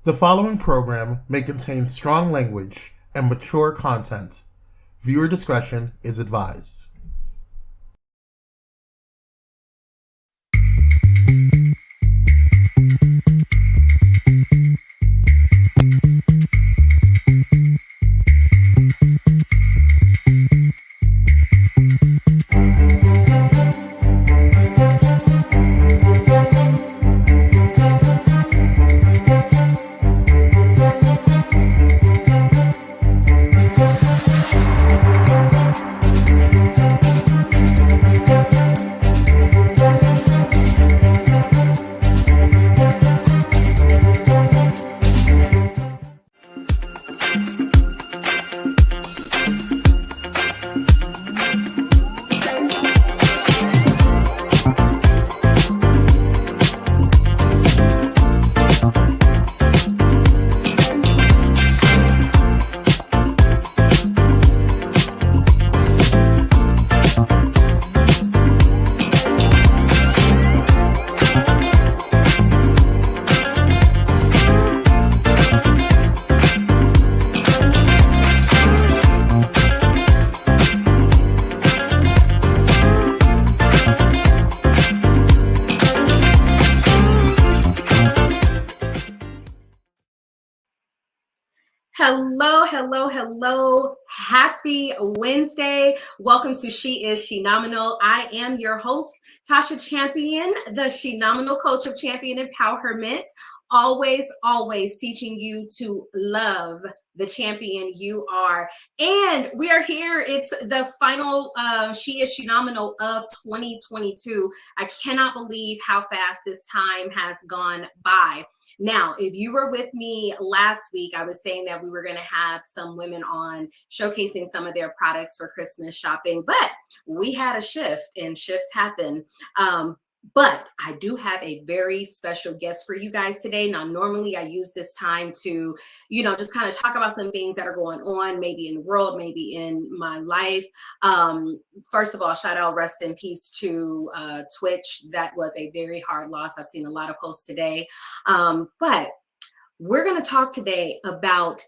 The following program may contain strong language and mature content. Viewer discretion is advised. Hello, hello, hello. Happy Wednesday. Welcome to She Is Shenomenal. I am your host, Tasha Champion, the Shenomenal coach of champion empowerment. Always teaching you to love the champion you are. And we are here. It's the final She Is Shenomenal of 2022. I cannot believe how fast this time has gone by. Now, if you were with me last week, I was saying that we were going to have some women on showcasing some of their products for Christmas shopping, but we had a shift and shifts happen. But I do have a very special guest for you guys today. Now, normally I use this time to, just kind of talk about some things that are going on, maybe in the world, maybe in my life. First of all, shout out, rest in peace to Twitch. That was a very hard loss. I've seen a lot of posts today. But we're going to talk today about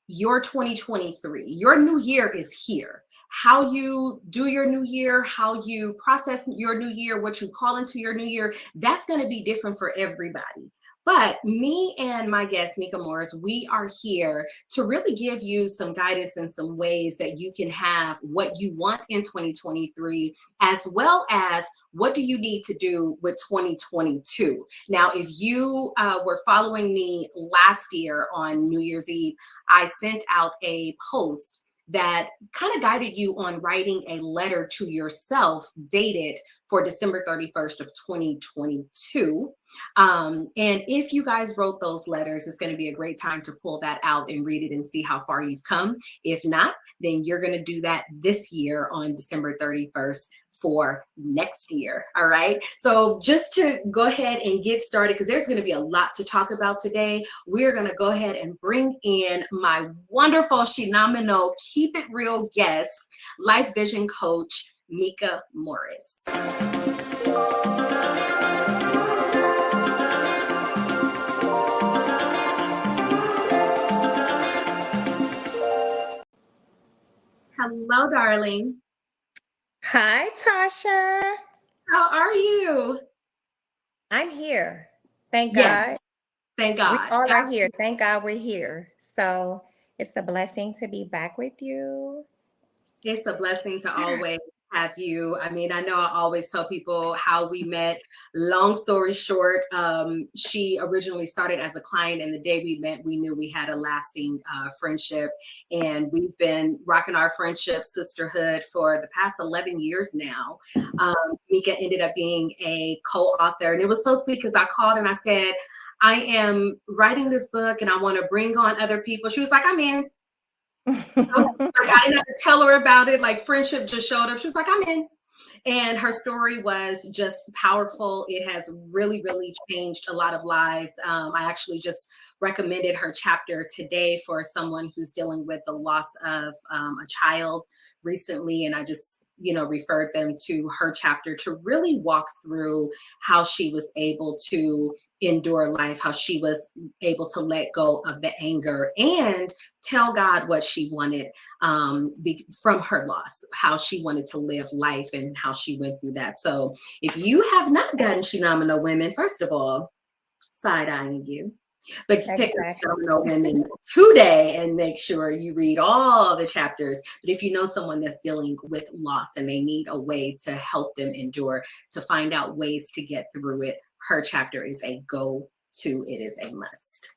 your 2023. Your new year is here. How you do your new year, how you process your new year, what you call into your new year, that's going to be different for everybody. But me and my guest, Mika Morris, we are here to really give you some guidance and some ways that you can have what you want in 2023, as well as what do you need to do with 2022. Now, if you were following me last year on New Year's Eve, I sent out a post that kind of guided you on writing a letter to yourself dated for December 31st of 2022. And if you guys wrote those letters, it's going to be a great time to pull that out and read it and see how far you've come. If not, then you're going to do that this year on December 31st for next year. All right. So just to go ahead and get started, because there's going to be a lot to talk about today, we're going to go ahead and bring in my wonderful Shenomenal Keep It Real guest, life vision coach, Mika Morris. Hello, darling. Hi, Tasha. How are you? I'm here. Thank Yeah, God. thank God. We all are here. Thank God we're here. So it's a blessing to be back with you. It's a blessing to always have you. I mean, I know I always tell people how we met. Long story short, she originally started as a client, and the day we met, we knew we had a lasting friendship. And we've been rocking our friendship, sisterhood for the past 11 years now. Mika ended up being a co-author, and it was so sweet because I called and I said, I am writing this book and I want to bring on other people. She was like, I'm in. Like, I didn't have to tell her about it. Like, friendship just showed up. She was like, I'm in. And her story was just powerful. It has really, really changed a lot of lives. I actually just recommended her chapter today for someone who's dealing with the loss of a child recently. And I just, referred them to her chapter to really walk through how she was able to endure life, how she was able to let go of the anger and tell God what she wanted from her loss, how she wanted to live life and how she went through that. So if you have not gotten Shenomenal Women, first of all, side-eyeing you. But you pick Exactly. Phenomenal Women today and make sure you read all the chapters. But if you know someone that's dealing with loss and they need a way to help them endure, to find out ways to get through it, her chapter is a go-to. It is a must.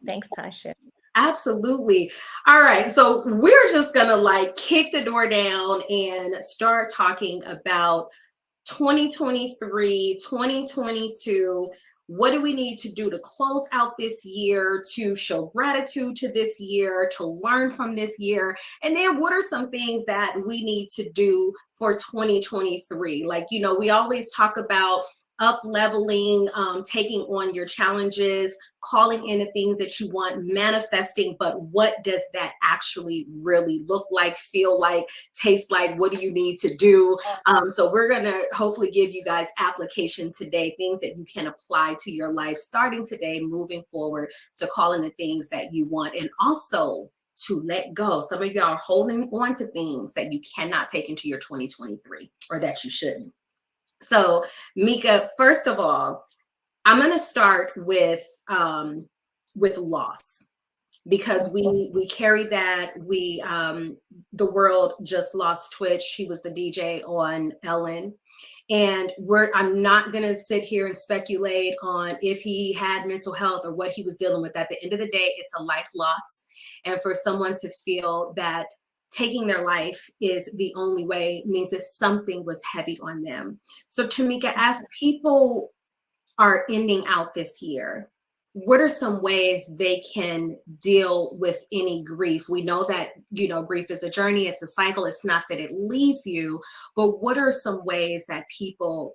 Thanks, Tasha. Absolutely. All right. So we're just going to like kick the door down and start talking about 2023, 2022. What do we need to do to close out this year, to show gratitude to this year, to learn from this year? And then what are some things that we need to do for 2023? Like, you know, we always talk about up leveling, taking on your challenges, calling in the things that you want, manifesting, but what does that actually really look like, feel like, taste like? What do you need to do? So we're going to hopefully give you guys application today, things that you can apply to your life starting today, moving forward, to call in the things that you want, and also to let go. Some of y'all are holding on to things that you cannot take into your 2023 or that you shouldn't. So Mika, first of all, I'm going to start with loss, because we carry that. The world just lost Twitch. He was the DJ on Ellen. And I'm not going to sit here and speculate on if he had mental health or what he was dealing with. At the end of the day, it's a life loss. And for someone to feel that taking their life is the only way means that something was heavy on them. So Tamika, as people are ending out this year, what are some ways they can deal with any grief? We know that, you know, grief is a journey, it's a cycle. It's not that it leaves you, but what are some ways that people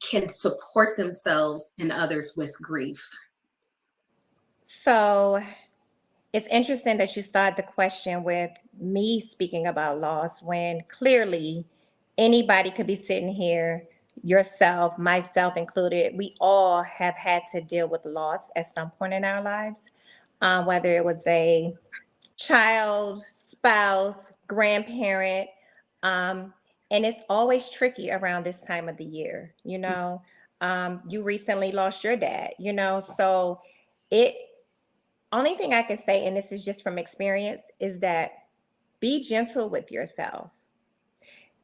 can support themselves and others with grief? So it's interesting that you start the question with me speaking about loss when clearly anybody could be sitting here, yourself, myself included. We all have had to deal with loss at some point in our lives, whether it was a child, spouse, grandparent. Um, and it's always tricky around this time of the year. You know, you recently lost your dad, you know, so it, only thing I can say, and this is just from experience, is that be gentle with yourself.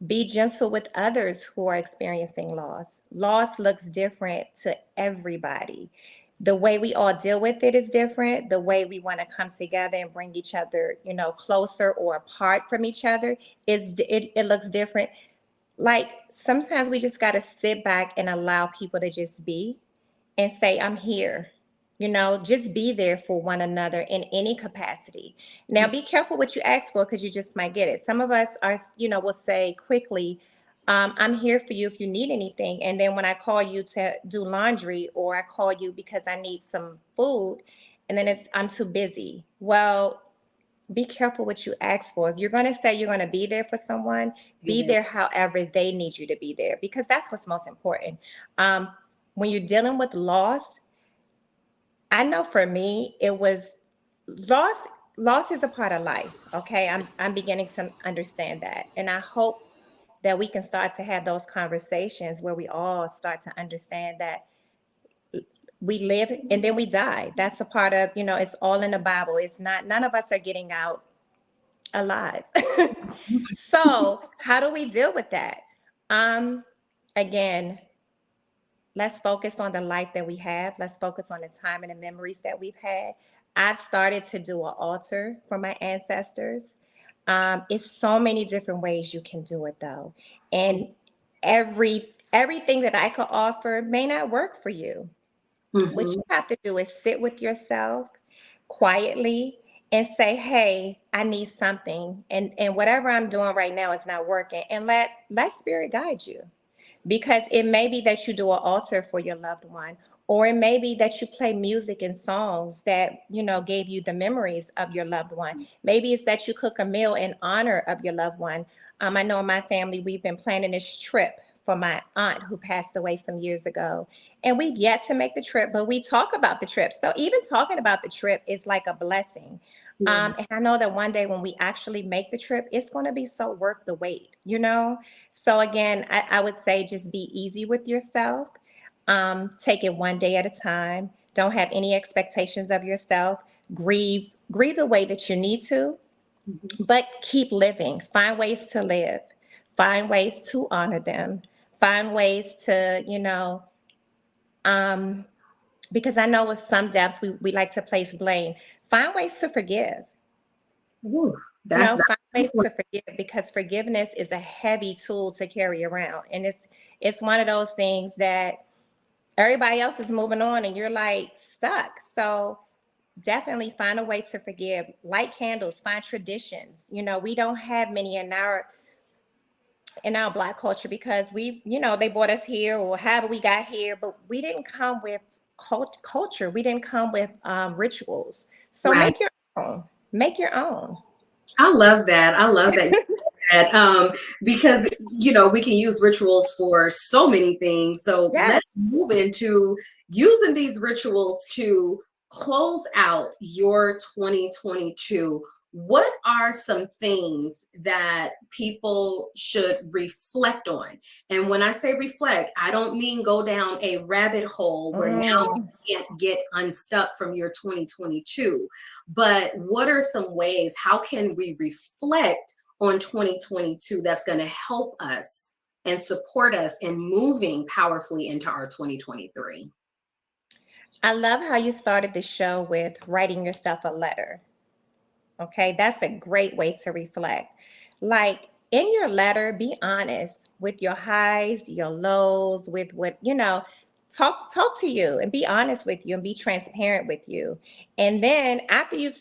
Be gentle with others who are experiencing loss. Loss looks different to everybody. The way we all deal with it is different. The way we want to come together and bring each other, you know, closer or apart from each other, it looks different. Like sometimes we just got to sit back and allow people to just be and say, I'm here. You know, just be there for one another in any capacity. Now, be careful what you ask for because you just might get it. Some of us are, you know, will say quickly, I'm here for you if you need anything. And then when I call you to do laundry or I call you because I need some food, and then I'm too busy. Well, be careful what you ask for. If you're going to say you're going to be there for someone, be there however they need you to be there, because that's what's most important. When you're dealing with loss, I know for me, it was loss. Loss is a part of life. Okay. I'm beginning to understand that. And I hope that we can start to have those conversations where we all start to understand that we live and then we die. That's a part of, you know, it's all in the Bible. It's not, none of us are getting out alive. So how do we deal with that? Again, let's focus on the life that we have. Let's focus on the time and the memories that we've had. I've started to do an altar for my ancestors. It's so many different ways you can do it though. And everything that I could offer may not work for you. What you have to do is sit with yourself quietly and say, hey, I need something. And whatever I'm doing right now is not working. And let spirit guide you. Because it may be that you do an altar for your loved one, or it may be that you play music and songs that, you know, gave you the memories of your loved one. Maybe it's that you cook a meal in honor of your loved one. I know in my family, we've been planning this trip for my aunt who passed away some years ago. And we've yet to make the trip, but we talk about the trip. So even talking about the trip is like a blessing. And I know that one day when we actually make the trip, it's going to be so worth the wait, you know? So again, I would say just be easy with yourself. Take it one day at a time. Don't have any expectations of yourself. Grieve the way that you need to, but keep living. Find ways to live. Find ways to honor them. Find ways to, because I know with some deaths, we like to place blame. Find ways to forgive. Ooh, that's Find ways to forgive, because forgiveness is a heavy tool to carry around. And it's one of those things that everybody else is moving on and you're like stuck. So definitely find a way to forgive. Light candles, find traditions. We don't have many in our Black culture because they brought us here or however we got here, but we didn't come with culture. We didn't come with rituals. So right. make your own. Make your own. I love that. I love that. Because we can use rituals for so many things. So Yes. let's move into using these rituals to close out your 2022. What are some things that people should reflect on? And when I say reflect, I don't mean go down a rabbit hole where now you can't get unstuck from your 2022. But what are some ways, how can we reflect on 2022 that's going to help us and support us in moving powerfully into our 2023? I love how you started the show with writing yourself a letter. Okay, that's a great way to reflect. Like in your letter, be honest with your highs, your lows, with what, talk to you and be honest with you and be transparent with you. And then after you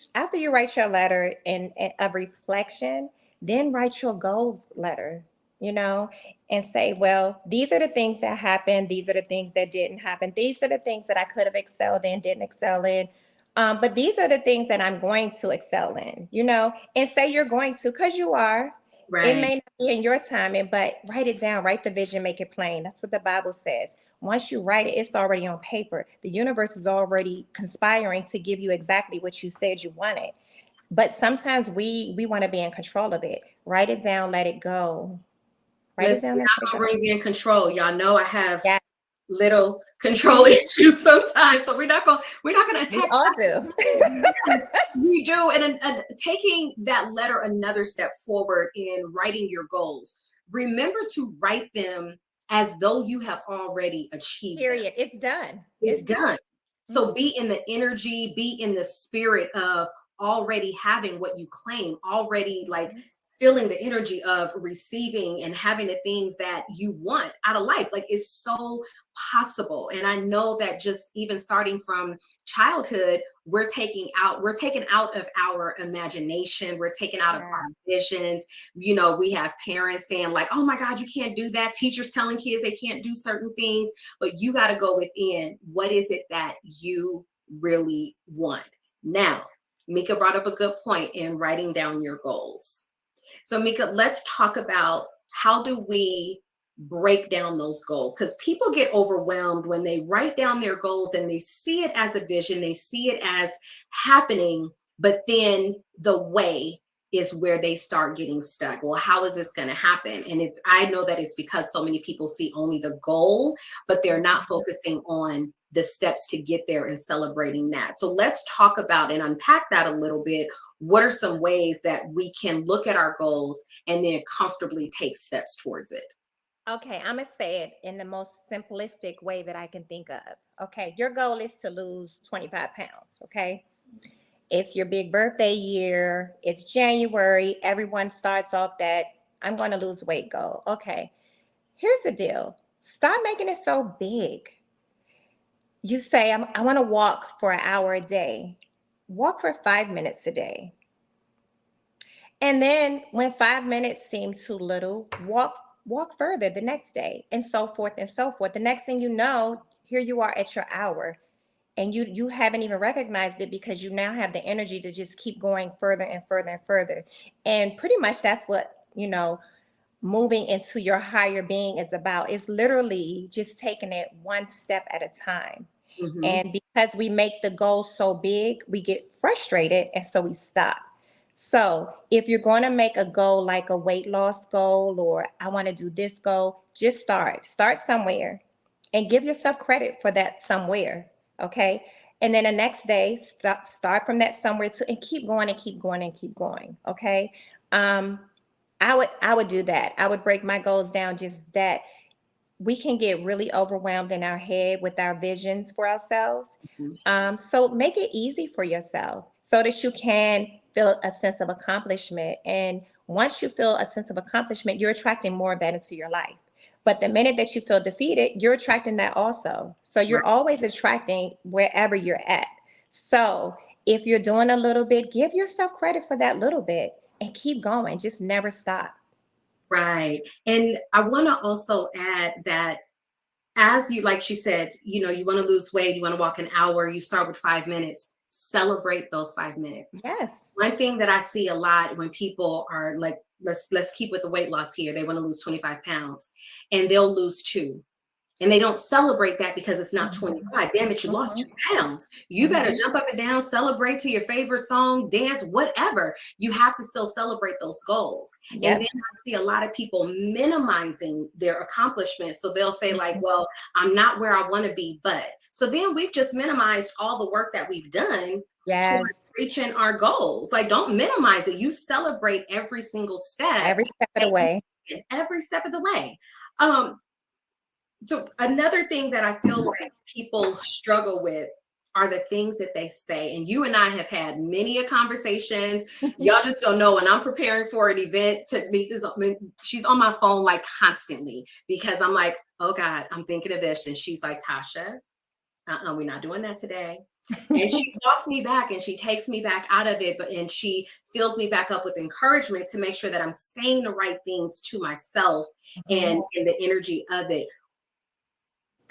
write your letter and of reflection, then write your goals letter, and say, well, these are the things that happened, these are the things that didn't happen, these are the things that I could have excelled in, didn't excel in. But these are the things that I'm going to excel in, and say you're going to, because you are. Right. It may not be in your timing, but write it down, write the vision, make it plain. That's what the Bible says. Once you write it, it's already on paper. The universe is already conspiring to give you exactly what you said you wanted. But sometimes we want to be in control of it. Write it down, let it go. Write it down. We're not gonna bring me in control. Y'all know I have Yeah. little control issues sometimes, so we're not gonna attack. We all do. We do, and taking that letter another step forward in writing your goals. Remember to write them as though you have already achieved. Period. Them. It's done. It's done. So be in the energy, be in the spirit of already having what you claim, already like feeling the energy of receiving and having the things that you want out of life. Like it's so possible. And I know that just even starting from childhood, we're taking out of our imagination, we're taking out of our visions. We have parents saying like, oh my God, you can't do that. Teachers telling kids they can't do certain things, but you got to go within. What is it that you really want? Now, Mika brought up a good point in writing down your goals. So Mika, let's talk about how do we break down those goals? Because people get overwhelmed when they write down their goals and they see it as a vision, they see it as happening, but then the way is where they start getting stuck. Well, how is this going to happen? And I know that it's because so many people see only the goal, but they're not focusing on the steps to get there and celebrating that. So let's talk about and unpack that a little bit. What are some ways that we can look at our goals and then comfortably take steps towards it? Okay, I'm going to say it in the most simplistic way that I can think of. Okay, your goal is to lose 25 pounds, okay? It's your big birthday year. It's January. Everyone starts off that I'm going to lose weight goal. Okay, here's the deal. Stop making it so big. You say, I want to walk for an hour a day. Walk for 5 minutes a day. And then when 5 minutes seem too little, walk further the next day, and so forth and so forth. The next thing you know, here you are at your hour, and you haven't even recognized it because you now have the energy to just keep going further and further and further. And pretty much that's what, moving into your higher being is about. It's literally just taking it one step at a time. Mhm. And because we make the goal so big, we get frustrated and so we stop. So if you're going to make a goal like a weight loss goal, or I want to do this goal, just start. Start somewhere and give yourself credit for that somewhere. Okay. And then the next day, start from that somewhere too, and keep going and keep going and keep going. Okay. Um, I would do that. I would break my goals down just that. We can get really overwhelmed in our head with our visions for ourselves. Mhm. So make it easy for yourself so that you can feel a sense of accomplishment. And once you feel a sense of accomplishment, you're attracting more of that into your life. But the minute that you feel defeated, you're attracting that also. So you're Right. always attracting wherever you're at. So if you're doing a little bit, give yourself credit for that little bit and keep going. Just never stop. Right. And I want to also add that as you, like she said, you want to lose weight, you want to walk an hour, you start with 5 minutes, celebrate those 5 minutes. Yes. One thing that I see a lot when people are like, let's keep with the weight loss here. They want to lose 25 pounds and they'll lose 2. And they don't celebrate that because it's not 25. Damn it, you lost 2 pounds. You better jump up and down, celebrate to your favorite song, dance, whatever. You have to still celebrate those goals. And Yep. then I see a lot of people minimizing their accomplishments. So they'll say, like, well, I'm not where I want to be, but. So then we've just minimized all the work that we've done Yes. towards reaching our goals. Like, don't minimize it. You celebrate every single step. Every step of the way. Every step of the way. So another thing that I feel like people struggle with are the things that they say. And you and I have had many a conversations. Y'all just don't know when I'm preparing for an event to meet this. I mean, she's on my phone like constantly because I'm like, oh God, I'm thinking of this. And she's like, Tasha, we're not doing that today. And she walks me back and she takes me back out of it, and she fills me back up with encouragement to make sure that I'm saying the right things to myself and in the energy of it.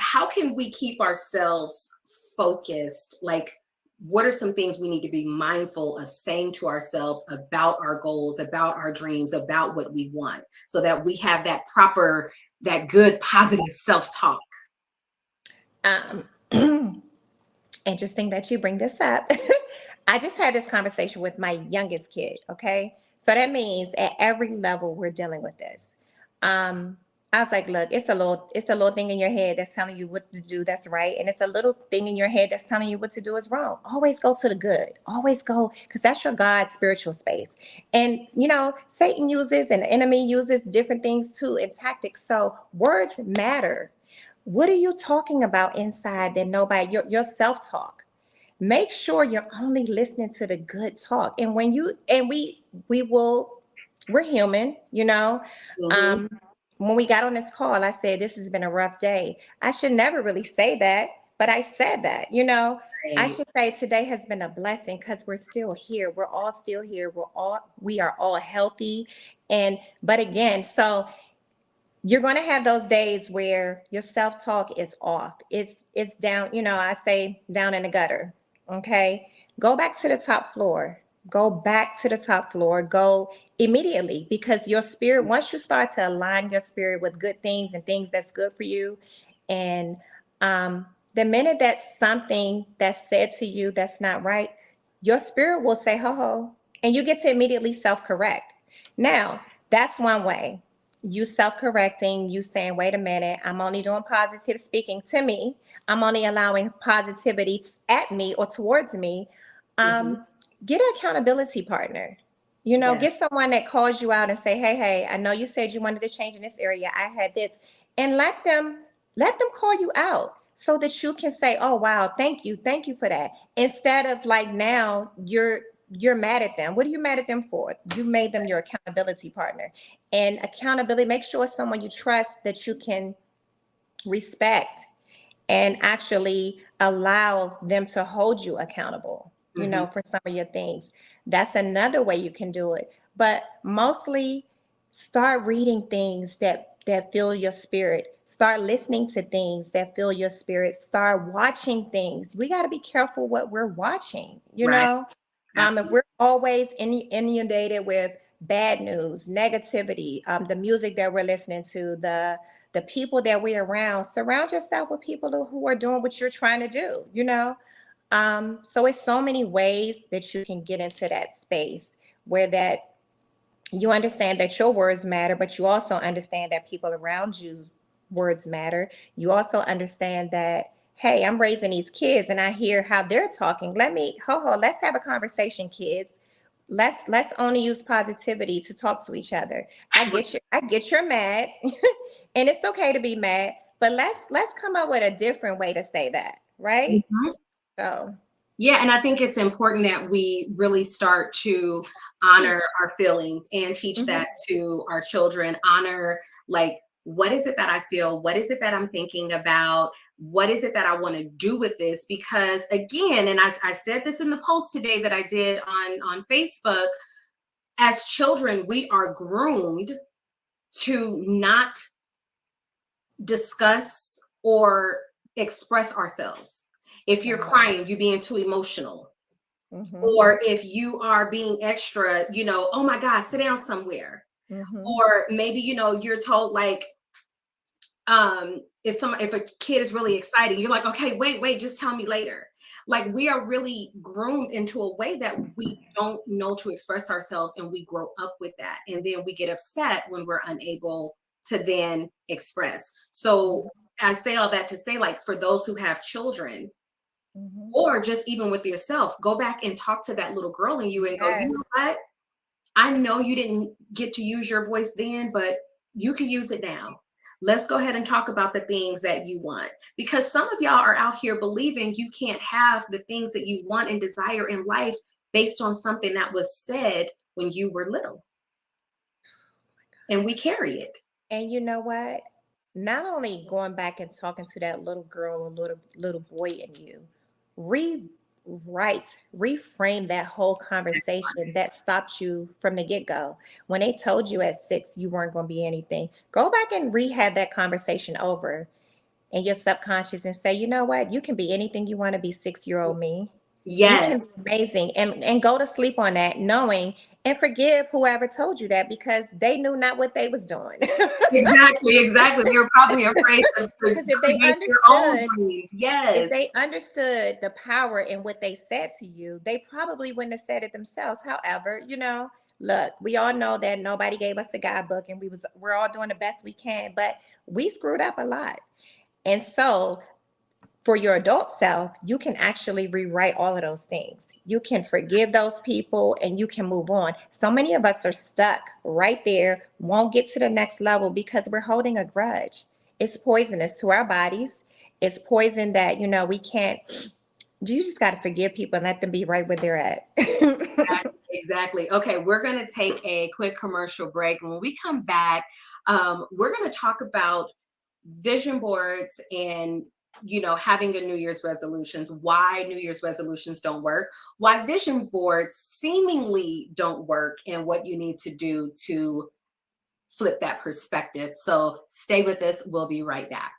How can we keep ourselves focused? Like, what are some things we need to be mindful of saying to ourselves about our goals, about our dreams, about what we want, so that we have that proper, that good, positive self-talk? Interesting that you bring this up. I just had this conversation with my youngest kid. Okay. So that means at every level we're dealing with this. I was like, look, it's a little thing in your head that's telling you what to do that's right. And it's a little thing in your head that's telling you what to do is wrong. Always go to the good. Always go, because that's your God's spiritual space. And Satan uses and the enemy uses different things too and tactics. So words matter. What are you talking about inside that nobody, your self-talk? Make sure you're only listening to the good talk. And we're human, Mhm. when we got on this call, I said, this has been a rough day. I should never really say that, but I said that, I Right. should say today has been a blessing because we're still here. We're all still here. We are all healthy. But again, so you're going to have those days where your self-talk is off. It's down, I say down in the gutter. Okay. Go back to the top floor. Go back to the top floor. Go immediately, because your spirit, once you start to align your spirit with good things and things that's good for you, and the minute that something that's said to you that's not right, your spirit will say ho ho, and you get to immediately self-correct. Now, that's one way. You self-correcting, you saying, wait a minute, I'm only doing positive speaking to me. I'm only allowing positivity at me or towards me. Mhm. Get an accountability partner. Yes. Get someone that calls you out and say, hey, I know you said you wanted to change in this area. I had this. And let them call you out so that you can say, oh wow, thank you for that. Instead of like now you're mad at them. What are you mad at them for? You made them your accountability partner. And accountability, make sure it's someone you trust that you can respect and actually allow them to hold you accountable, Mhm. for some of your things. That's another way you can do it. But mostly start reading things that fill your spirit. Start listening to things that fill your spirit. Start watching things. We got to be careful what we're watching, Right. If Absolutely. we're always inundated with bad news, negativity, the music that we're listening to, the people that we're around. Surround yourself with people who are doing what you're trying to do, you know? So it's so many ways that you can get into that space where that you understand that your words matter, but you also understand that people around you words matter. You also understand that, hey, I'm raising these kids and I hear how they're talking. Let's have a conversation, kids. Let's only use positivity to talk to each other. I get you're mad, and it's okay to be mad, but let's come up with a different way to say that, right? Mm-hmm. So yeah, and I think it's important that we really start to honor our feelings and teach that to our children. Honor, like, what is it that I feel? What is it that I'm thinking about? What is it that I want to do with this? Because again, and I said this in the post today that I did on Facebook, as children, we are groomed to not discuss or express ourselves. If you're crying, you're being too emotional. Or if you are being extra, you know, oh my God, sit down somewhere. Or maybe, you know, you're told like, if a kid is really excited, you're like, okay, wait, just tell me later. Like, we are really groomed into a way that we don't know to express ourselves, and we grow up with that. And then we get upset when we're unable to then express. So I say all that to say, like, for those who have children, or just even with yourself, go back and talk to that little girl in you and go, you know what? I know you didn't get to use your voice then, but you can use it now. Let's go ahead and talk about the things that you want, because some of y'all are out here believing you can't have the things that you want and desire in life based on something that was said when you were little. And we carry it. And you know what? Not only going back and talking to that little girl or little boy in you, reframe that whole conversation that stopped you from the get-go. When they told you at 6 you weren't going to be anything, go back and rehab that conversation over in your subconscious and say, you know what? You can be anything you want to be, 6-year-old me. Yes. You can be amazing. And go to sleep on that, knowing, and forgive whoever told you that, because they knew not what they was doing. Exactly. They were probably afraid of Because if they their own dreams. Yes. if they understood the power in what they said to you, they probably wouldn't have said it themselves. However, you know, look, we all know that nobody gave us a guidebook, and we're all doing the best we can, but we screwed up a lot. And so for your adult self, you can actually rewrite all of those things. You can forgive those people and you can move on. So many of us are stuck right there, won't get to the next level because we're holding a grudge. It's poisonous to our bodies. It's poison that, you know, we can't. You just got to forgive people and let them be right where they're at. Exactly. Okay, we're going to take a quick commercial break. And when we come back, we're going to talk about vision boards and, you know, having a New Year's resolutions, why New Year's resolutions don't work, why vision boards seemingly don't work, and what you need to do to flip that perspective. So stay with us. We'll be right back.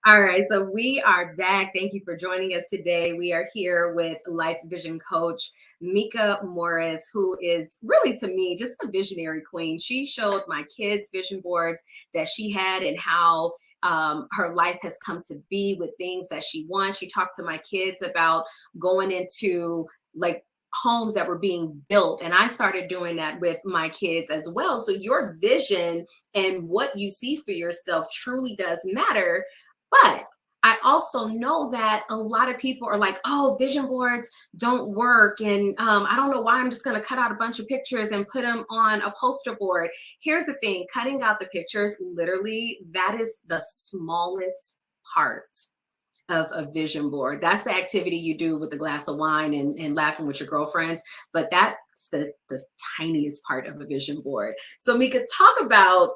All right, so we are back. Thank you for joining us today. We are here with life vision coach Mika Morris, who is really, to me, just a visionary queen. She showed my kids vision boards that she had and how her life has come to be with things that she wants. She talked to my kids about going into like homes that were being built, and I started doing that with my kids as well. So your vision and what you see for yourself truly does matter. But I also know that a lot of people are like, oh, vision boards don't work. And I don't know why I'm just going to cut out a bunch of pictures and put them on a poster board. Here's the thing, cutting out the pictures, literally, that is the smallest part of a vision board. That's the activity you do with a glass of wine and laughing with your girlfriends. But that's the tiniest part of a vision board. So Mika, talk about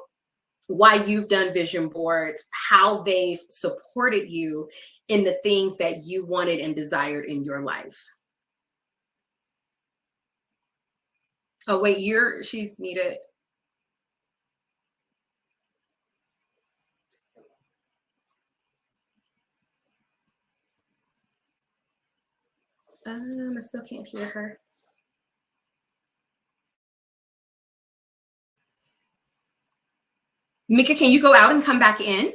why you've done vision boards, how they've supported you in the things that you wanted and desired in your life. Oh, wait, she's muted. I still can't hear her. Mika, can you go out and come back in?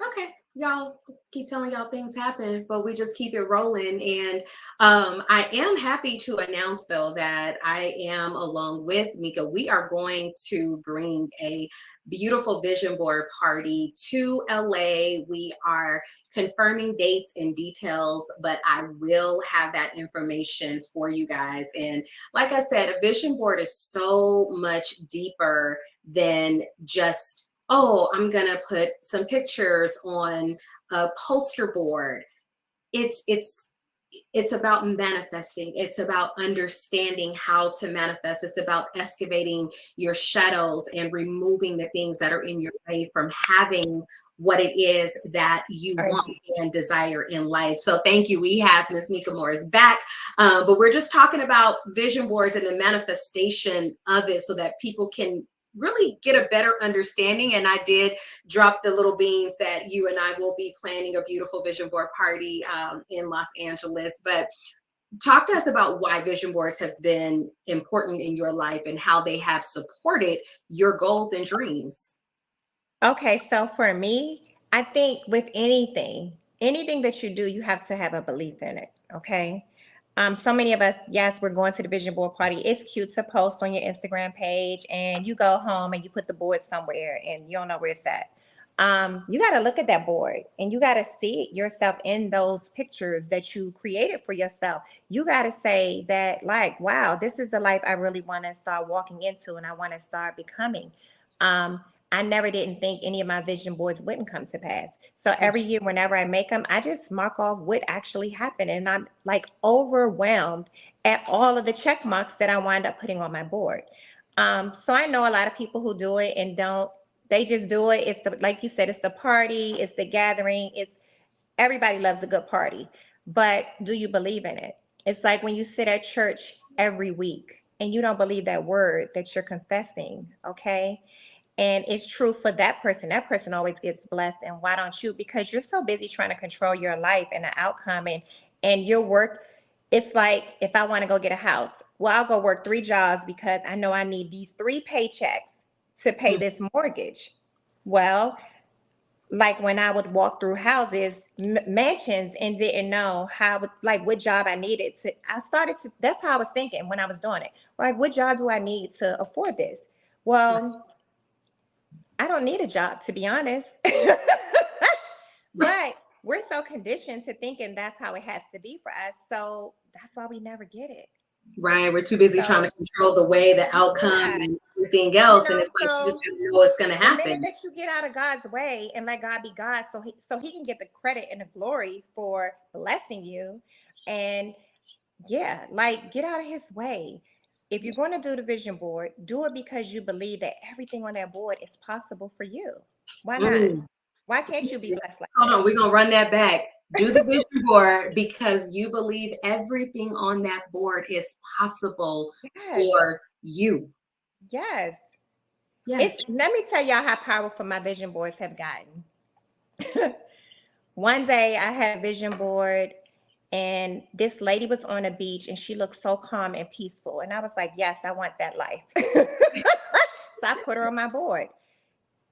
Okay, y'all keep telling y'all things happen, but we just keep it rolling. And I am happy to announce, though, that I am, along with Mika, we are going to bring a beautiful vision board party to LA. We are confirming dates and details, but I will have that information for you guys. And like I said, a vision board is so much deeper than just, oh, I'm gonna put some pictures on a poster board. It's about manifesting. It's about understanding how to manifest. It's about excavating your shadows and removing the things that are in your way from having what it is that you want and desire in life. So thank you. We have Ms. Mika Morris back, but we're just talking about vision boards and the manifestation of it so that people can really get a better understanding. And I did drop the little beans that you and I will be planning a beautiful vision board party in Los Angeles. But talk to us about why vision boards have been important in your life and how they have supported your goals and dreams. Okay, so for me, I think with anything that you do, you have to have a belief in it. Okay. So many of us, yes, we're going to the vision board party. It's cute to post on your Instagram page and you go home and you put the board somewhere and you don't know where it's at. You got to look at that board and you got to see yourself in those pictures that you created for yourself. You got to say that, like, wow, this is the life I really want to start walking into and I want to start becoming. I never didn't think any of my vision boards wouldn't come to pass. So every year, whenever I make them, I just mark off what actually happened. And I'm like overwhelmed at all of the check marks that I wind up putting on my board. So I know a lot of people who do it and don't, they just do it. It's the, like you said, it's the party, it's the gathering. It's everybody loves a good party, but do you believe in it? It's like when you sit at church every week and you don't believe that word that you're confessing. Okay. And it's true for that person. That person always gets blessed. And why don't you? Because you're so busy trying to control your life and the outcome and your work. It's like if I want to go get a house, well, I'll go work 3 jobs because I know I need these 3 paychecks to pay this mortgage. Well, like when I would walk through houses, mansions, and didn't know how, like what job I needed to, I started to, that's how I was thinking when I was doing it. Like, what job do I need to afford this? Well, I don't need a job, to be honest. But we're so conditioned to thinking that's how it has to be for us. So that's why we never get it. Right. We're too busy trying to control the way, the outcome, and everything else. And it's like, you just don't know what's going to happen. The minute that you get out of God's way and let God be God, so he can get the credit and the glory for blessing you. And yeah, like get out of his way. If you're going to do the vision board, do it because you believe that everything on that board is possible for you. Why not? Why can't you be blessed like Hold on, we're going to run that back. Do the vision board because you believe everything on that board is possible for you. Yes. Yes. Let me tell y'all how powerful my vision boards have gotten. One day I had a vision board and this lady was on a beach and she looked so calm and peaceful. And I was like, yes, I want that life. So I put her on my board.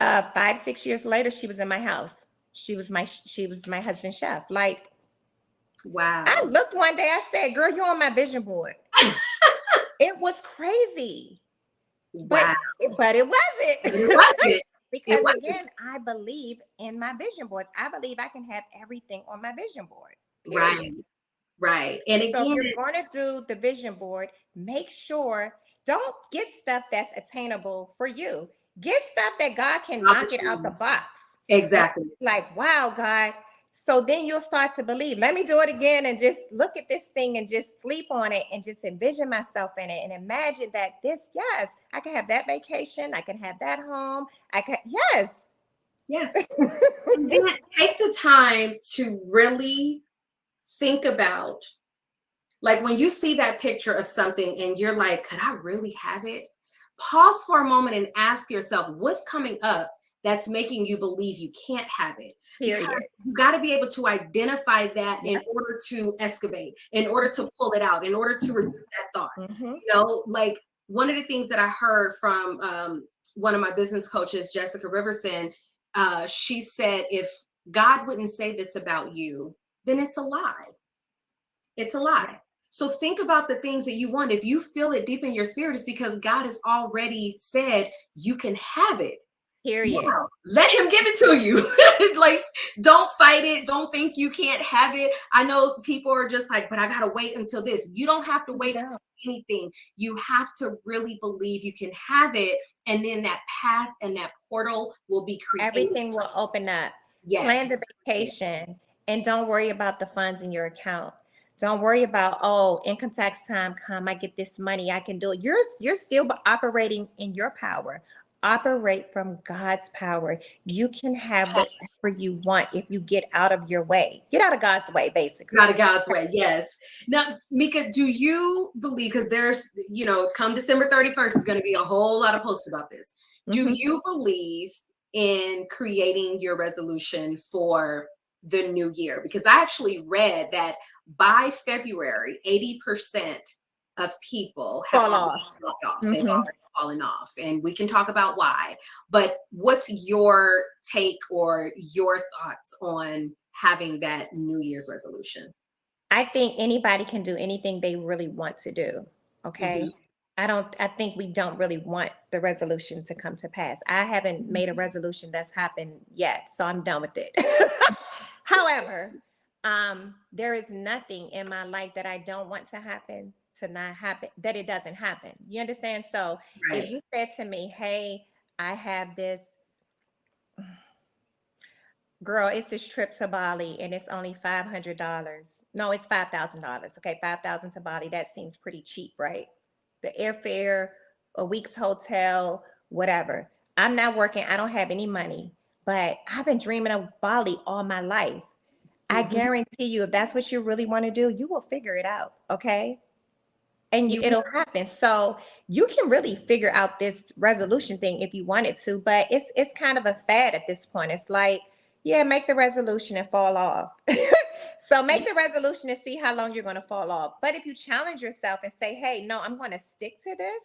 5, 6 years later, she was in my house. She was my husband's chef. Like, Wow. I looked one day, I said, girl, you're on my vision board. It was crazy. Wow. But it wasn't. It wasn't. Because It wasn't. again, I believe in my vision boards. I believe I can have everything on my vision board. Right. Period. Right. And So again, if you're going to do the vision board, make sure don't get stuff that's attainable for you. Get stuff that God can knock it out the box. exactly. Like, wow, God. So then you'll start to believe. Let me do it again and just look at this thing and just sleep on it and just envision myself in it and imagine that yes, I can have that vacation. I can have that home. Yes. Yes. And then take the time to really think about, like, when you see that picture of something and you're like, could I really have it? Pause for a moment and ask yourself, what's coming up that's making you believe you can't have it? Period. Because you got to be able to identify that in order to excavate, in order to pull it out, in order to remove that thought. You know, like one of the things that I heard from one of my business coaches, Jessica Riverson, she said, if God wouldn't say this about you, then it's a lie. It's a lie. So think about the things that you want. If you feel it deep in your spirit, it's because God has already said you can have it. Period. Now, let him give it to you. Like, don't fight it. Don't think you can't have it. I know people are just like, but I got to wait until this. You don't have to wait until anything. You have to really believe you can have it. And then that path and that portal will be created. Everything will open up. Yes. Plan the vacation and don't worry about the funds in your account. Don't worry about, oh, income tax time come, I get this money, I can do it. You're still operating in your power. Operate from God's power. You can have whatever you want if you get out of your way. Get out of God's way, basically. Out of God's way, yes. Now, Mika, do you believe, because there's, you know, come December 31st is going to be a whole lot of posts about this. Do you believe in creating your resolution for the new year? Because I actually read that by February, 80% of people have Fall off. They've already fallen off. And we can talk about why. But what's your take or your thoughts on having that New Year's resolution? I think anybody can do anything they really want to do. Okay. I think we don't really want the resolution to come to pass. I haven't made a resolution that's happened yet, so I'm done with it. However, there is nothing in my life that I don't want to happen to not happen, that it doesn't happen. You understand? So if you said to me, hey, I have this, girl, it's this trip to Bali and it's only $500. No, it's $5,000. Okay, $5,000 to Bali. That seems pretty cheap, right? The airfare, a week's hotel, whatever. I'm not working. I don't have any money, but I've been dreaming of Bali all my life. I guarantee you, if that's what you really want to do, you will figure it out. Okay. And it'll happen. So you can really figure out this resolution thing if you wanted to, but it's kind of a fad at this point. It's like, yeah, make the resolution and fall off. So make the resolution and see how long you're going to fall off. But if you challenge yourself and say, hey, no, I'm going to stick to this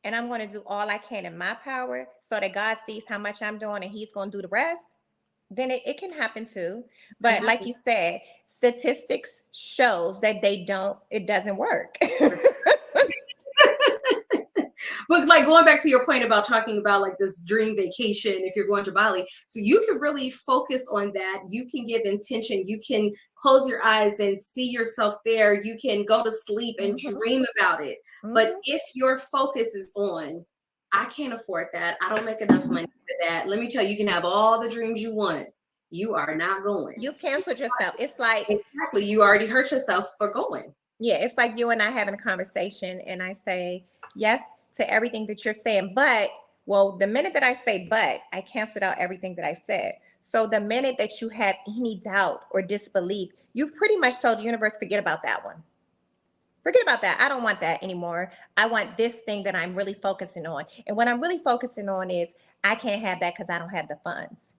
and I'm going to do all I can in my power so that God sees how much I'm doing and he's going to do the rest, then it can happen too. But like you said, statistics shows that it doesn't work. But like going back to your point about talking about like this dream vacation, if you're going to Bali, so you can really focus on that. You can give intention. You can close your eyes and see yourself there. You can go to sleep and dream about it. But if your focus is on, I can't afford that, I don't make enough money for that, let me tell you, you can have all the dreams you want. You are not going. You've canceled yourself. It's like, exactly, you already hurt yourself for going. Yeah, it's like you and I having a conversation and I say yes to everything that you're saying, but, well, the minute that I say but, I canceled out everything that I said. So the minute that you have any doubt or disbelief, you've pretty much told the universe, forget about that one. Forget about that. I don't want that anymore. I want this thing that I'm really focusing on. And what I'm really focusing on is I can't have that because I don't have the funds.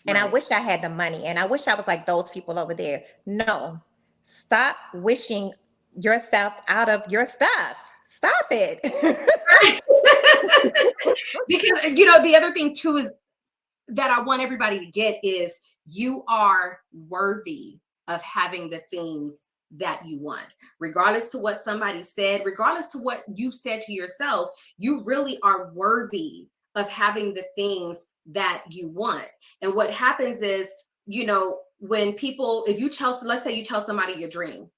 And I Right. wish I had the money. And I wish I was like those people over there. No, stop wishing yourself out of your stuff. Stop it. Because, the other thing too is that I want everybody to get is you are worthy of having the things that you want, regardless to what somebody said, regardless to what you've said to yourself. You really are worthy of having the things that you want. And what happens is, when people, if you tell, let's say you tell somebody your dream,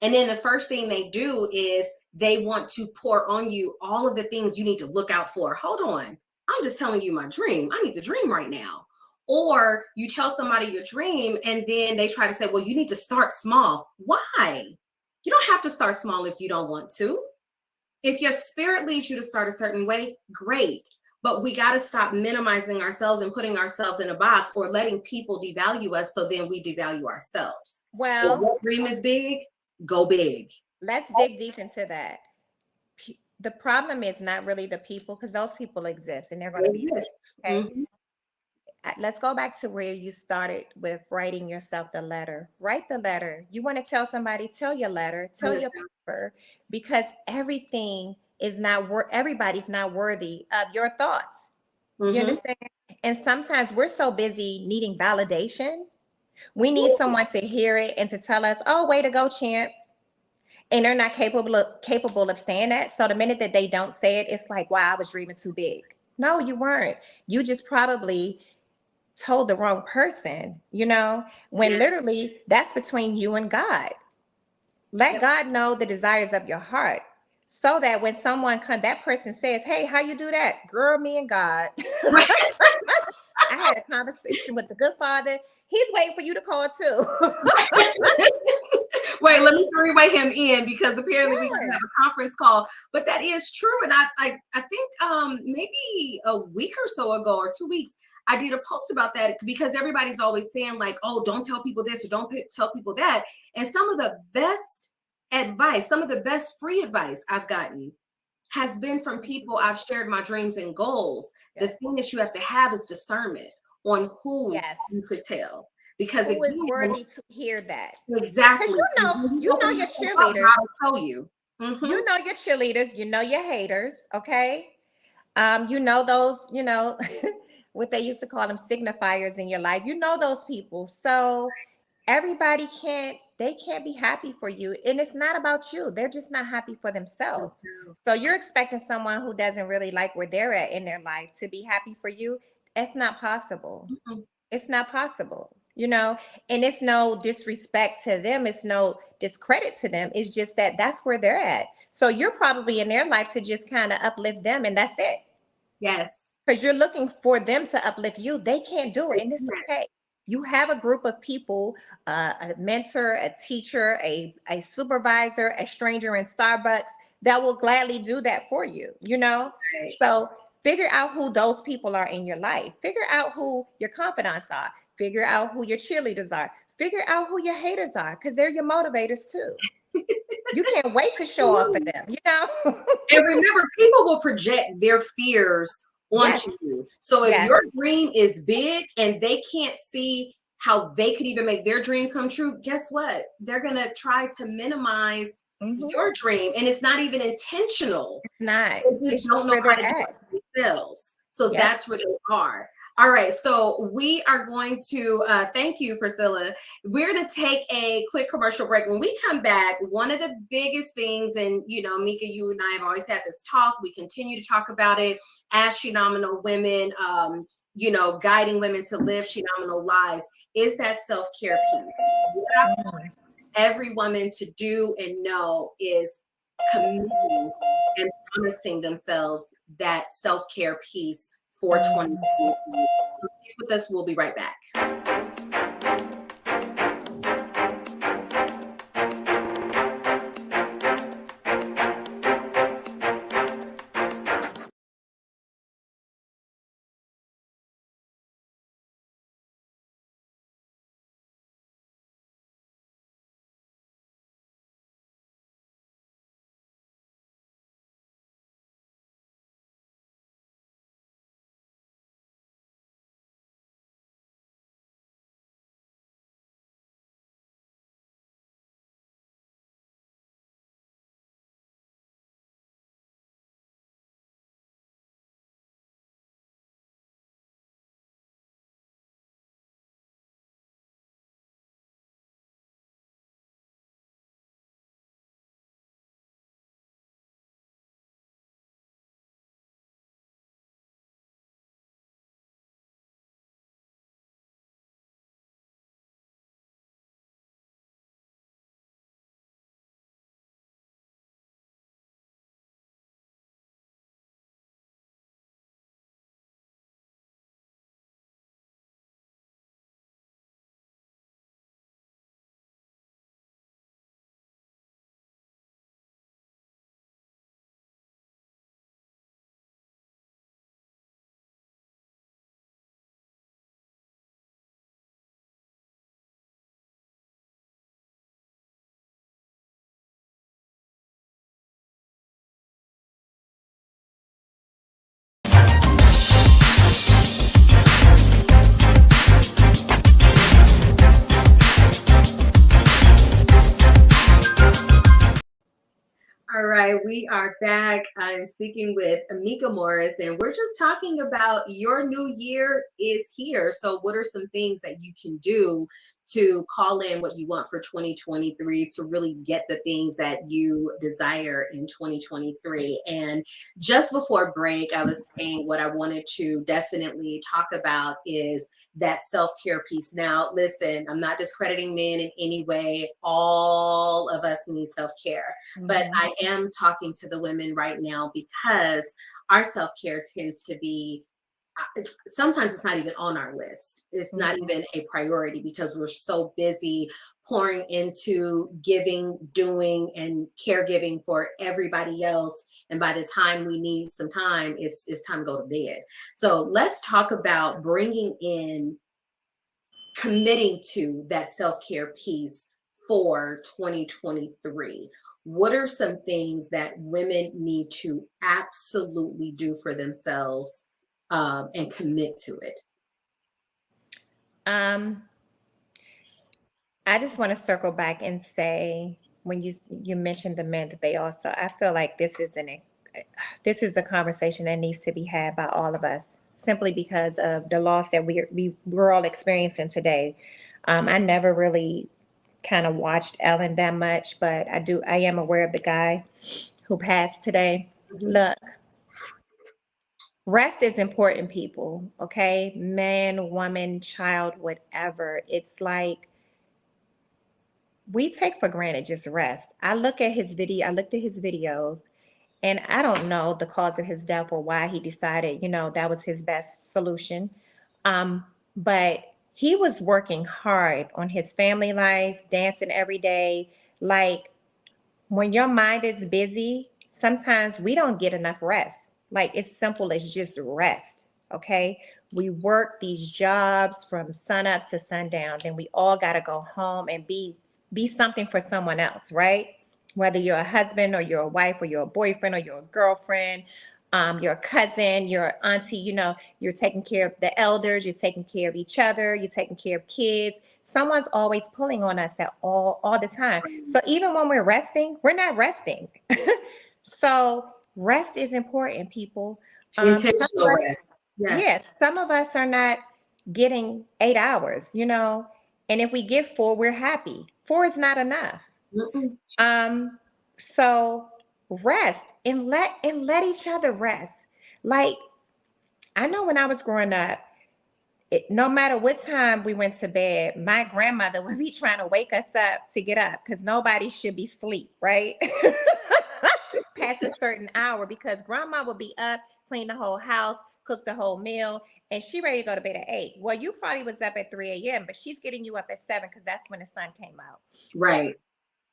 and then the first thing they do is they want to pour on you all of the things you need to look out for. Hold on. I'm just telling you my dream. I need to dream right now. Or you tell somebody your dream and then they try to say, well, you need to start small. Why? You don't have to start small if you don't want to. If your spirit leads you to start a certain way, great. But we got to stop minimizing ourselves and putting ourselves in a box or letting people devalue us so then we devalue ourselves. If your dream is big, go big. Let's dig deep into that. The problem is not really the people, because those people exist and they're going to be there. Okay. Mm-hmm. Let's go back to where you started with writing yourself the letter. Write the letter. You want to tell somebody, tell your letter, tell your paper, because everything is not everybody's not worthy of your thoughts. You understand? And sometimes we're so busy needing validation. We need someone to hear it and to tell us, oh, way to go, champ. And they're not capable of saying that. So the minute that they don't say it, it's like, wow, I was dreaming too big. No, you weren't. You just probably told the wrong person, when literally that's between you and God. Let God know the desires of your heart, so that when someone comes, that person says, hey, how you do that? Girl, me and God. I had a conversation with the good father. He's waiting for you to call too. Wait, let me three-way him in, because apparently we have a conference call. But that is true. And I think maybe a week or so ago, or 2 weeks, I did a post about that, because everybody's always saying like, oh, don't tell people this or don't tell people that. And some of the best advice, some of the best free advice I've gotten has been from people I've shared my dreams and goals. The thing that you have to have is discernment on who you could tell. Because who again, is worthy to hear that? exactly. You know your cheerleaders. I'll tell you. Mm-hmm. You know your cheerleaders. You know your haters. Okay. You know those. What they used to call them signifiers in your life. You know those people. So everybody can't be happy for you, and it's not about you. They're just not happy for themselves. So you're expecting someone who doesn't really like where they're at in their life to be happy for you. It's not possible. Mm-hmm. It's not possible. And it's no disrespect to them. It's no discredit to them. It's just that that's where they're at. So you're probably in their life to just kind of uplift them, and that's it. Yes. Because you're looking for them to uplift you. They can't do it, and it's okay. You have a group of people, a mentor, a teacher, a supervisor, a stranger in Starbucks that will gladly do that for you, Right. So figure out who those people are in your life. Figure out who your confidants are. Figure out who your cheerleaders are. Figure out who your haters are, because they're your motivators too. You can't wait to show off for them, And remember, people will project their fears onto you. So if your dream is big and they can't see how they could even make their dream come true, guess what? They're going to try to minimize your dream. And it's not even intentional. It's not. They just don't know how to do it themselves. So that's where they are. All right, so we are going to thank you, Priscilla. We're going to take a quick commercial break. When we come back, one of the biggest things, and Mika, you and I have always had this talk. We continue to talk about it as Shenomenal women, guiding women to live Shenomenal lives, is that self-care piece. What I want every woman to do and know is committing and promising themselves that self-care piece for 2020. So stay with us. We'll be right back. we are back. I'm speaking with Amika Morris, and we're just talking about your new year is here. So, what are some things that you can do to call in what you want for 2023 to really get the things that you desire in 2023? And just before break, I was saying what I wanted to definitely talk about is that self-care piece. Now, listen, I'm not discrediting men in any way. All of us need self-care. But I am talking to the women right now because our self-care tends to be, sometimes it's not even on our list. It's not even a priority because we're so busy pouring into giving, doing, and caregiving for everybody else. And by the time we need some time, it's time to go to bed. So let's talk about bringing in, committing to that self-care piece for 2023. What are some things that women need to absolutely do for themselves and commit to it? I just want to circle back and say, when you mentioned the men, that they also, I feel like this is a conversation that needs to be had by all of us, simply because of the loss that we're all experiencing today. I never really kind of watched Ellen that much, but I am aware of the guy who passed today. Look, rest is important, people. Okay, man, woman, child, whatever. It's like, we take for granted just rest. I looked at his videos, and I don't know the cause of his death or why he decided, that was his best solution. But he was working hard on his family life, dancing every day. Like, when your mind is busy, sometimes we don't get enough rest. Like, it's simple as just rest. Okay. We work these jobs from sun up to sundown. Then we all got to go home and be something for someone else, right? Whether you're a husband or you're a wife or you're a boyfriend or you're a girlfriend, you're a cousin, you're an auntie, you're taking care of the elders, you're taking care of each other, you're taking care of kids. Someone's always pulling on us at all the time. So even when we're resting, we're not resting. So rest is important, people. Intentional rest. Yes, some of us are not getting 8 hours, and if we get 4, we're happy. 4 is not enough. So rest and let each other rest. Like, I know when I was growing up, no matter what time we went to bed, my grandmother would be trying to wake us up to get up, because nobody should be asleep, right? Past a certain hour, because grandma would be up, clean the whole house, cook the whole meal, and she ready to go to bed at 8. Well, you probably was up at 3 a.m., but she's getting you up at 7 because that's when the sun came out. Right.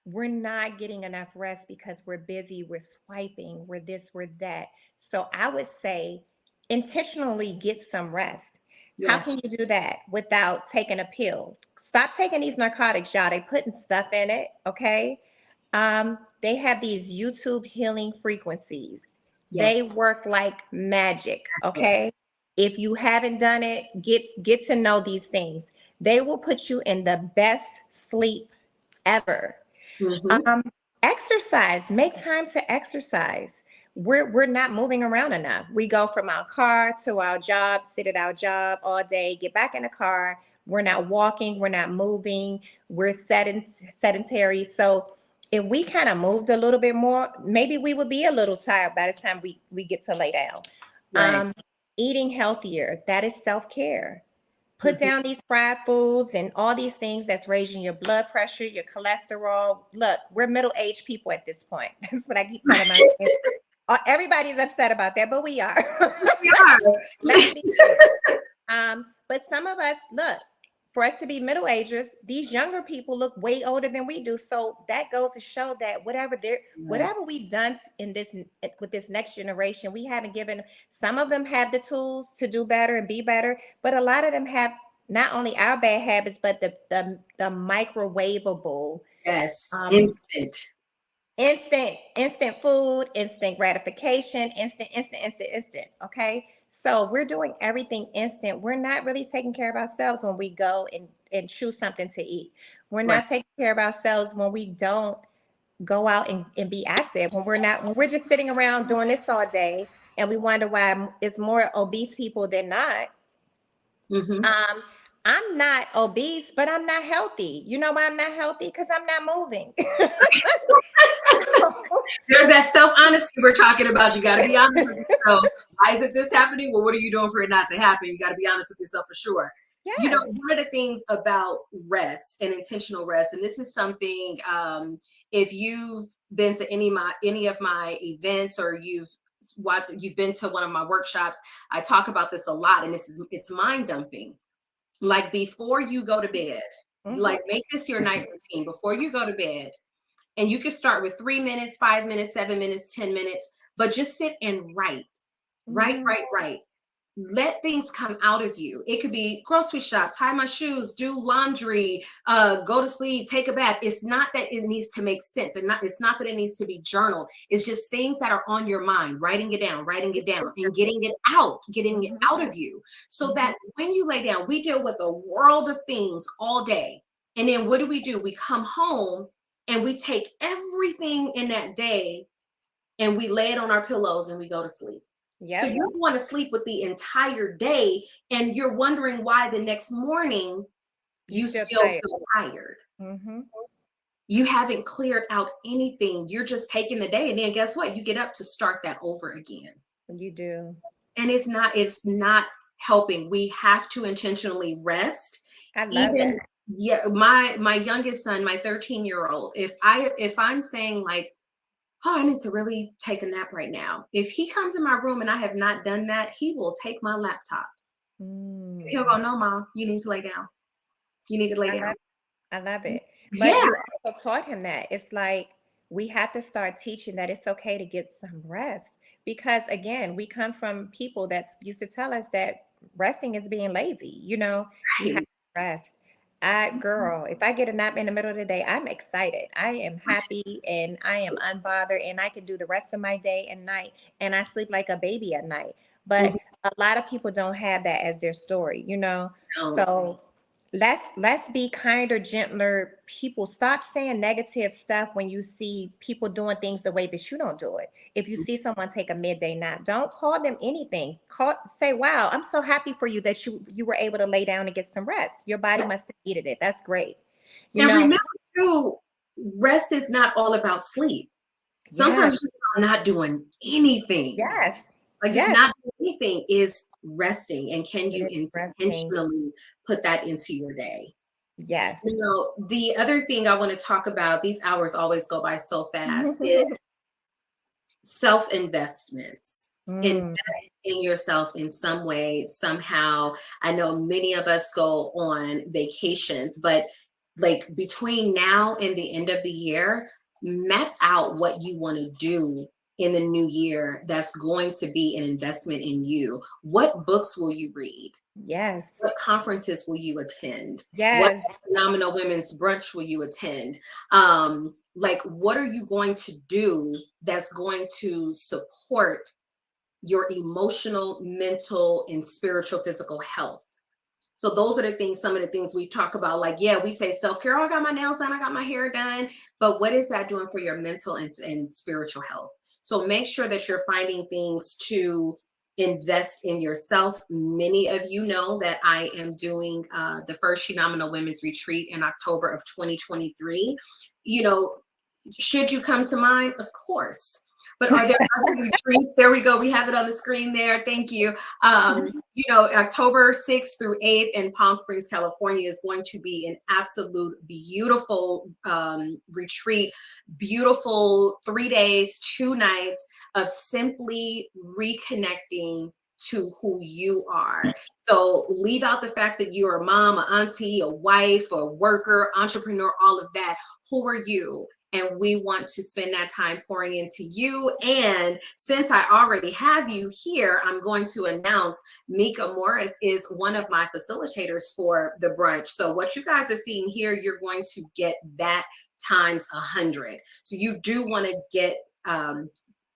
We're not getting enough rest because we're busy, we're swiping, we're this, we're that. So I would say intentionally get some rest. Yes. How can you do that without taking a pill? Stop taking these narcotics, y'all. They putting stuff in it, okay? They have these YouTube healing frequencies. Yes. They work like magic, okay? If you haven't done it, get to know these things. They will put you in the best sleep ever. Exercise, make time to exercise. We're not moving around enough. We go from our car to our job, sit at our job all day, get back in the car. We're not walking, we're not moving, we're sedentary. So if we kind of moved a little bit more, maybe we would be a little tired by the time we get to lay down. Right. Eating healthier, that is self-care. Put down these fried foods and all these things that's raising your blood pressure, your cholesterol. Look, we're middle-aged people at this point. That's what I keep telling my kids. Everybody's upset about that, but we are. We are. Let's be clear. But some of us, look, for us to be middle-agers, these younger people look way older than we do. So that goes to show that whatever we've done with this next generation, we haven't given. Some of them have the tools to do better and be better, but a lot of them have not only our bad habits, but the microwavable. Yes, instant food, instant gratification, instant. Okay. So we're doing everything instant. We're not really taking care of ourselves when we go and choose something to eat. We're not taking care of ourselves when we don't go out and be active. When we're just sitting around doing this all day and we wonder why it's more obese people than not. I'm not obese, but I'm not healthy. You know why I'm not healthy? Because I'm not moving. There's that self-honesty we're talking about. You got to be honest with yourself. Why isn't this happening? Well, what are you doing for it not to happen? You got to be honest with yourself for sure. Yes. You know, one of the things about rest and intentional rest, and this is something, if you've been to any of my events, or you've been to one of my workshops, I talk about this a lot, and it's mind dumping. Like before you go to bed, like make this your night routine before you go to bed. And you can start with 3 minutes, 5 minutes, 7 minutes, 10 minutes, but just sit and write. Write. Let things come out of you. It could be grocery shop, tie my shoes, do laundry, go to sleep, take a bath. It's not that it needs to make sense, and it's not that it needs to be journaled. It's just things that are on your mind, writing it down, and getting it out of you, so that when you lay down, we deal with a world of things all day. And then what do? We come home and we take everything in that day and we lay it on our pillows and we go to sleep. Yep. So you're going to sleep with the entire day, and you're wondering why the next morning you still feel tired. You haven't cleared out anything. You're just taking the day, and then guess what? You get up to start that over again. You do. And it's not helping. We have to intentionally rest. I love it. Yeah, my youngest son, my 13-year-old, if I'm saying like, oh, I need to really take a nap right now. If he comes in my room and I have not done that, he will take my laptop. He'll go, no, Mom, you need to lay down. You need to lay down. I love it. But you also taught him that. It's like we have to start teaching that it's okay to get some rest. Because again, we come from people that used to tell us that resting is being lazy. You know, you have to rest. Girl, if I get a nap in the middle of the day, I'm excited. I am happy and I am unbothered, and I can do the rest of my day and night, and I sleep like a baby at night. But a lot of people don't have that as their story, you know? So let's be kinder, gentler people. Stop saying negative stuff when you see people doing things the way that you don't do it. If you see someone take a midday nap, don't call them anything. Say, wow, I'm so happy for you that you were able to lay down and get some rest. Your body must have needed it. That's great. And remember too, rest is not all about sleep. Sometimes just not doing anything. Like just not doing anything is resting. And can you intentionally put that into your day? Yes. You know, the other thing I want to talk about, these hours always go by so fast, is self-investments. Invest in yourself in some way, somehow. I know many of us go on vacations, but like between now and the end of the year, map out what you want to do in the new year that's going to be an investment in you. What books will you read? Yes. What conferences will you attend? Yes. What Phenomenal Women's Brunch will you attend? Like, what are you going to do that's going to support your emotional, mental, and spiritual, physical health? So those are the things, some of the things we talk about. Like, yeah, we say self-care. Oh, I got my nails done. I got my hair done. But what is that doing for your mental and spiritual health? So make sure that you're finding things to invest in yourself. Many of you know that I am doing the first Henomenal Women's Retreat in October of 2023. You know, should you come to mine? Of course. But are there other retreats? There we go. We have it on the screen there. Thank you. You know, October 6th through 8th in Palm Springs, California is going to be an absolute beautiful retreat. Beautiful 3 days, 2 nights of simply reconnecting to who you are. So leave out the fact that you're a mom, an auntie, a wife, a worker, entrepreneur, all of that. Who are you? And we want to spend that time pouring into you. And since I already have you here, I'm going to announce Mika Morris is one of my facilitators for the brunch. So what you guys are seeing here, you're going to get that times 100. So you do want to get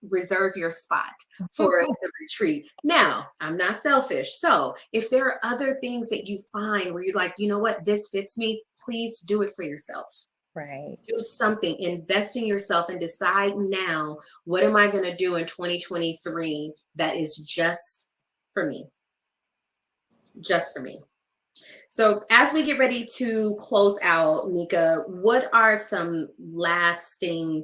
reserve your spot for the retreat. Now, I'm not selfish. So if there are other things that you find where you're like, you know what, this fits me, please do it for yourself. Right. Do something, invest in yourself, and decide now, what am I going to do in 2023 that is just for me? Just for me. So as we get ready to close out, Mika, what are some lasting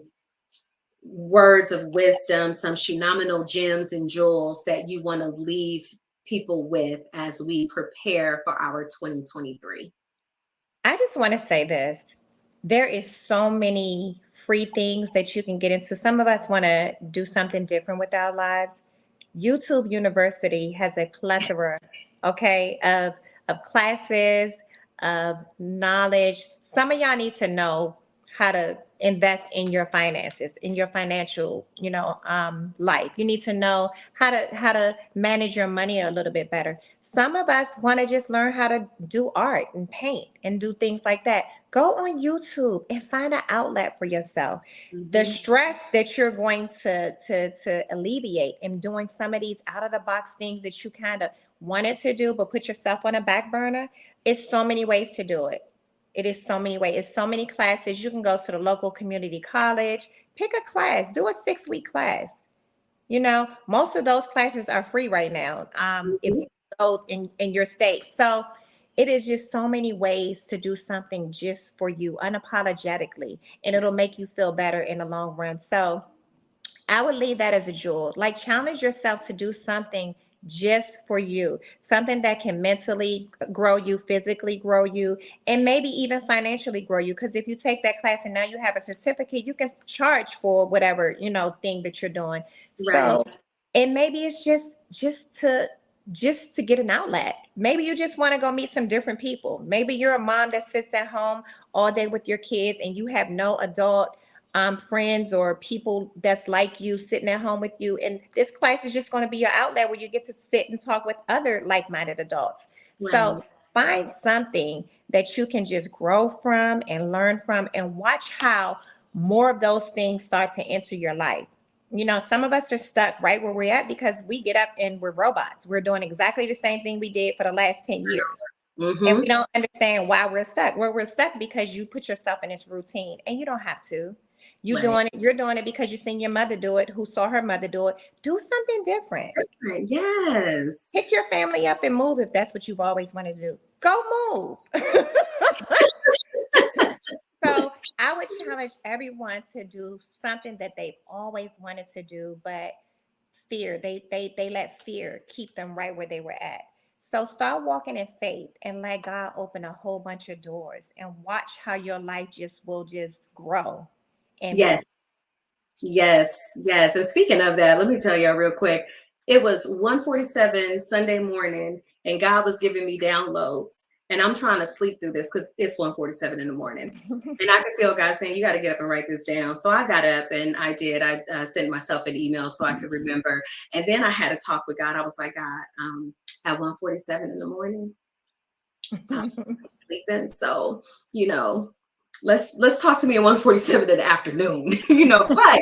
words of wisdom, some phenomenal gems and jewels that you want to leave people with as we prepare for our 2023? I just want to say this. There is so many free things that you can get into. Some of us want to do something different with our lives. YouTube University has a plethora, okay, of classes, of knowledge. Some of y'all need to know how to invest in your finances, in your financial, life. You need to know how to manage your money a little bit better. Some of us want to just learn how to do art and paint and do things like that. Go on YouTube and find an outlet for yourself. The stress that you're going to alleviate in doing some of these out of the box things that you kind of wanted to do but put yourself on a back burner, it's so many ways to do it. It is so many ways. It's so many classes. You can go to the local community college, pick a class, do a 6-week class. Most of those classes are free right now. If you go in your state. So it is just so many ways to do something just for you unapologetically, and it'll make you feel better in the long run. So I would leave that as a jewel. Like, challenge yourself to do something just for you, something that can mentally grow you, physically grow you, and maybe even financially grow you. Because if you take that class and now you have a certificate, you can charge for whatever, thing that you're doing. Right. So, and maybe it's just to get an outlet. Maybe you just want to go meet some different people. Maybe you're a mom that sits at home all day with your kids and you have no adult friends or people that's like you sitting at home with you. And this class is just going to be your outlet where you get to sit and talk with other like-minded adults. Right. So find something that you can just grow from and learn from, and watch how more of those things start to enter your life. Some of us are stuck right where we're at because we get up and we're robots. We're doing exactly the same thing we did for the last 10 years. And we don't understand why we're stuck. Well, we're stuck because you put yourself in this routine, and you don't have to. Right. You're doing it because you've seen your mother do it, who saw her mother do it. Do something different. Right. Yes. Pick your family up and move if that's what you've always wanted to do. Go move. So I would challenge everyone to do something that they've always wanted to do, but fear, they let fear keep them right where they were at. So start walking in faith and let God open a whole bunch of doors, and watch how your life will just grow. And Yes. Yes. Yes. And speaking of that, let me tell y'all real quick. It was 1:47 Sunday morning, and God was giving me downloads. And I'm trying to sleep through this because it's 1:47 in the morning. And I could feel God saying, you got to get up and write this down. So I got up and I did. I sent myself an email so I could remember. And then I had a talk with God. I was like, God, at 1:47 in the morning, Tasha's sleeping. So, let's talk to me at 1:47 in the afternoon, but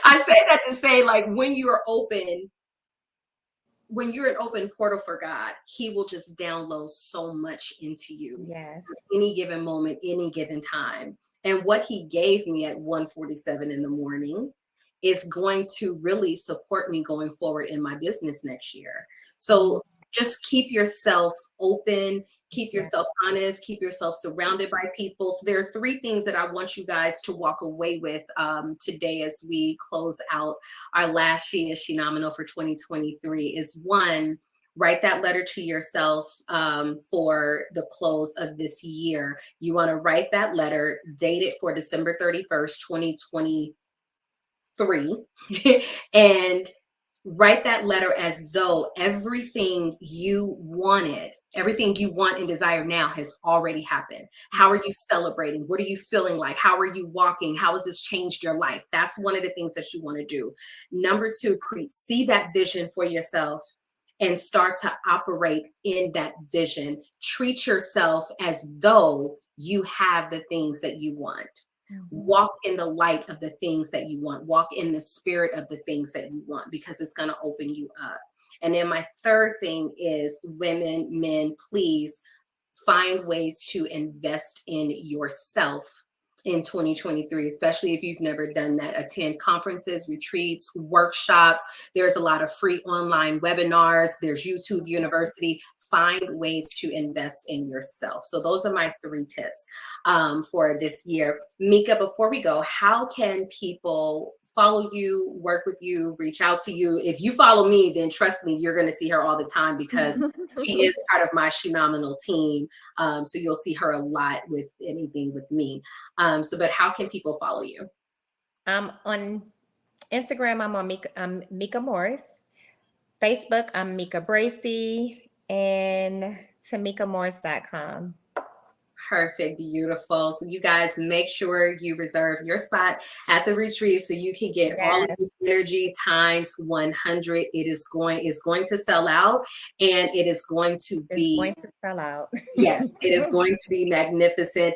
I say that to say, like, when you're an open portal for God, he will just download so much into you. yes, At any given moment, any given time. And what he gave me at 1:47 in the morning is going to really support me going forward in my business next year. So just keep yourself open, keep yourself honest, keep yourself surrounded by people. So there are 3 things that I want you guys to walk away with today as we close out our last She Is Shenomenal for 2023. Is 1, write that letter to yourself for the close of this year. You want to write that letter, date it for December 31st, 2023, and write that letter as though everything you wanted, everything you want and desire now has already happened. How are you celebrating? What are you feeling like? How are you walking? How has this changed your life? That's one of the things that you want to do. Number 2, see that vision for yourself and start to operate in that vision. Treat yourself as though you have the things that you want. Walk in the light of the things that you want. Walk in the spirit of the things that you want, because it's going to open you up. And then my 3rd thing is, women, men, please find ways to invest in yourself in 2023, especially if you've never done that. Attend conferences, retreats, workshops. There's a lot of free online webinars. There's YouTube University. Find ways to invest in yourself. So those are my 3 tips for this year. Mika, before we go, how can people follow you, work with you, reach out to you? If you follow me, then trust me, you're going to see her all the time because she is part of my Shenomenal team. So you'll see her a lot with anything with me. But how can people follow you? On Instagram, I'm Mika Morris. Facebook, I'm Mika Bracey, and TamikaMorris.com. Perfect, beautiful. So you guys make sure you reserve your spot at the retreat so you can get all of this energy times 100. It's going to sell out, and it is going to be sell out. Yes, it is going to be magnificent.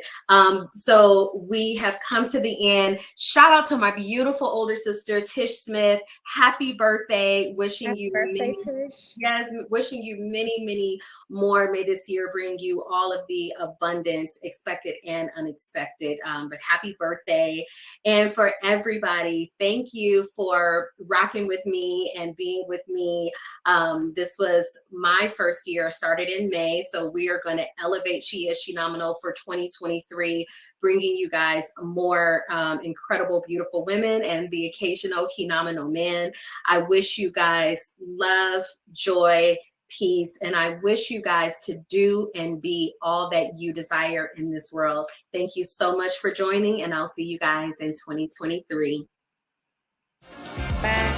So we have come to the end. Shout out to my beautiful older sister, Tish Smith. Happy birthday. Wishing you many, Tish. Yes, wishing you many, many more. May this year bring you all of the abundance, expected and unexpected. But happy birthday. And for everybody, thank you for rocking with me and being with me. This was my first year, started in May. So we are going to elevate She Is Shenomenal for 2023, bringing you guys more incredible, beautiful women and the occasional Henomenal man. I wish you guys love, joy, peace, and I wish you guys to do and be all that you desire in this world. Thank you so much for joining, and I'll see you guys in 2023. Bye.